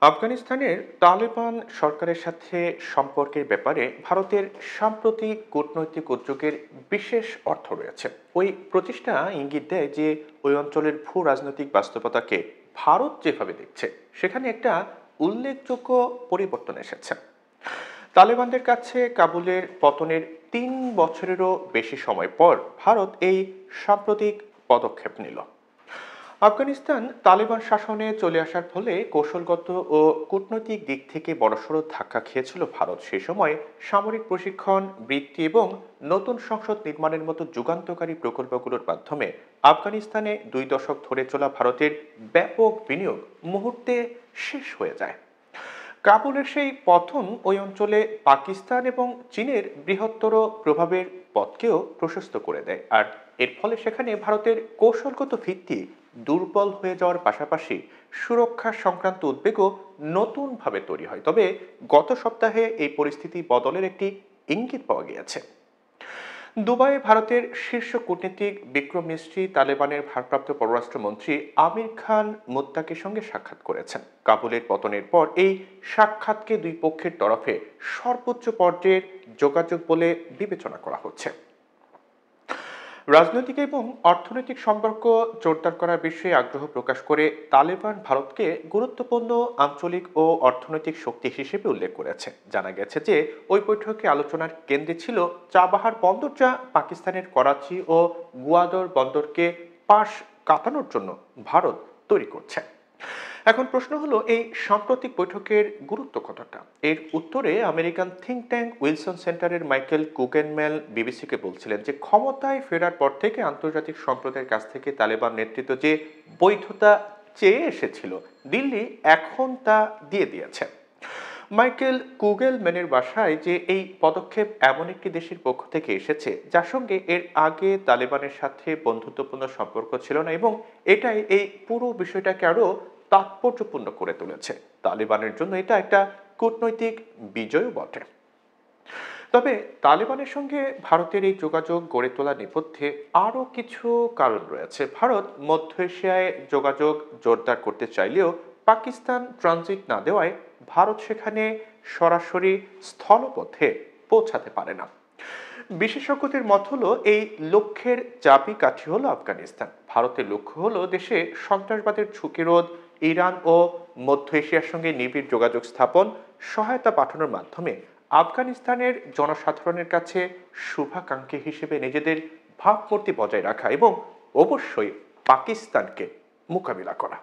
আফগানিস্তানের তালেবান সরকারের সাথে সম্পর্কের ব্যাপারে ভারতের সাম্প্রতিক কূটনৈতিক উদ্যোগের বিশেষ অর্থ রয়েছে। ওই প্রতিষ্ঠা ইঙ্গিত দেয় যে ওই অঞ্চলের ভূ রাজনৈতিক বাস্তবতাকে ভারত যেভাবে দেখছে সেখানে একটা উল্লেখযোগ্য পরিবর্তন এসেছে। তালেবানদের কাছে কাবুলের পতনের 3 বছরেরও বেশি সময় পর ভারত এই সাম্প্রতিক পদক্ষেপ নিল। আফগানিস্তান তালেবান শাসনে চলে আসার ফলে কৌশলগত ও কূটনৈতিক দিক থেকে বড়সড় ধাক্কা খেয়েছিল ভারত। সেই সময় সামরিক প্রশিক্ষণ, বৃত্তি এবং নতুন সংসদ নির্মাণের মতো যুগান্তকারী প্রকল্পগুলোর মাধ্যমে আফগানিস্তানে 2 দশক ধরে চলা ভারতের ব্যাপক বিনিয়োগ মুহূর্তে শেষ হয়ে যায়। কাবুলের সেই পতন ওই অঞ্চলে পাকিস্তান এবং চীনের বৃহত্তর প্রভাবের পথকেও প্রশস্ত করে দেয়, আর এর ফলে সেখানে ভারতের কৌশলগত ভিত্তি দুর্বল হয়ে যাওয়ার পাশাপাশি সুরক্ষা সংক্রান্ত উদ্বেগও নতুনভাবে তৈরি হয়। তবে গত সপ্তাহে এই পরিস্থিতি বদলের একটি ইঙ্গিত পাওয়া গিয়েছে। দুবাইয়ে ভারতের শীর্ষ কূটনীতিক বিক্রম মিস্ত্রি তালেবানের ভারপ্রাপ্ত পররাষ্ট্রমন্ত্রী আমির খান মুত্তাকির সঙ্গে সাক্ষাৎ করেছেন। কাবুলের পতনের পর এই সাক্ষাৎকে দুই পক্ষের তরফে সর্বোচ্চ পর্যায়ের যোগাযোগ বলে বিবেচনা করা হচ্ছে। রাজনৈতিক এবং অর্থনৈতিক সম্পর্ক জোরদার করার বিষয়ে আগ্রহ প্রকাশ করে তালেবান ভারতকে গুরুত্বপূর্ণ আঞ্চলিক ও অর্থনৈতিক শক্তি হিসেবে উল্লেখ করেছে। জানা গেছে যে ওই বৈঠকে আলোচনার কেন্দ্রে ছিল চাবাহার বন্দর, যা পাকিস্তানের করাচি ও গুয়াদর বন্দরকে পাশ কাটানোর জন্য ভারত তৈরি করছে। এখন প্রশ্ন হলো, এই সাম্প্রতিক বৈঠকের গুরুত্ব কতটা? এর উত্তরে আমেরিকান থিঙ্ক ট্যাঙ্ক উইলসন সেন্টারের মাইকেল কুগেনমেল বিবিসিকে বলছিলেন যে ক্ষমতায় ফেরার পর থেকে আন্তর্জাতিক সম্প্রদায়ের কাছ থেকে তালেবান নেতৃত্ব যে বৈধতা চেয়ে এসেছিল, দিল্লি এখন তা দিয়ে দিয়েছে। মাইকেল কুগেলম্যানের বাসায় যে এই পদক্ষেপ এমন একটি দেশের পক্ষ থেকে এসেছে যার সঙ্গে এর আগে তালেবানের সাথে বন্ধুত্বপূর্ণ সম্পর্ক ছিল না, এবং এটাই এই পুরো বিষয়টাকে আরো তাৎপর্যপূর্ণ করে তুলেছে। তালেবানের জন্য এটা একটা কূটনৈতিক বিজয়ও বটে। তবে তালেবানের সঙ্গে ভারতের এই যোগাযোগ গড়ে তোলার নেপথ্যে আরও কিছু কারণ রয়েছে। ভারত মধ্য এশিয়ায় যোগাযোগ জোরদার করতে চাইলেও পাকিস্তান ট্রানজিট না দেওয়ায় ভারত সেখানে সরাসরি স্থলপথে পৌঁছাতে পারে না। বিশেষজ্ঞদের মত হলো, এই লক্ষ্যের চাবিকাঠি হলো আফগানিস্তান। ভারতের লক্ষ্য হলো দেশে সন্ত্রাসবাদের ঝুঁকি রোধ, ইরান ও মধ্য এশিয়ার সঙ্গে নিবিড় যোগাযোগ স্থাপন, সহায়তা পাঠানোর মাধ্যমে আফগানিস্তানের জনসাধারণের কাছে শুভাকাঙ্ক্ষী হিসেবে নিজেদের ভাবমূর্তি বজায় রাখা এবং অবশ্যই পাকিস্তানকে মোকাবিলা করা।